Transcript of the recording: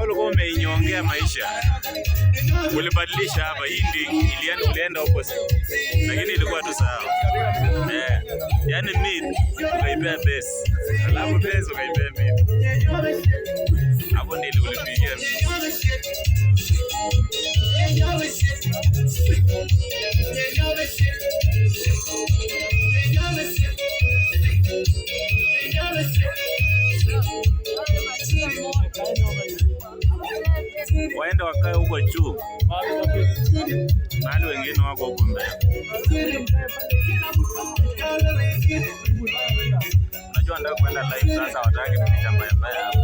Ulikuwa umeinyongea maisha, ulibadilisha hapa. Hii ulienda opposite, lakini ilikuwa tu sawa. Yani mid ukaipea base, alafu base ukaipea mid. Hapo ndio ulipigia mid. Waenda wakae huko juu, mahali wengine wako huko mbele. Unajua ndio kwenda live sasa, wataki kupita mbaya mbaya hapo.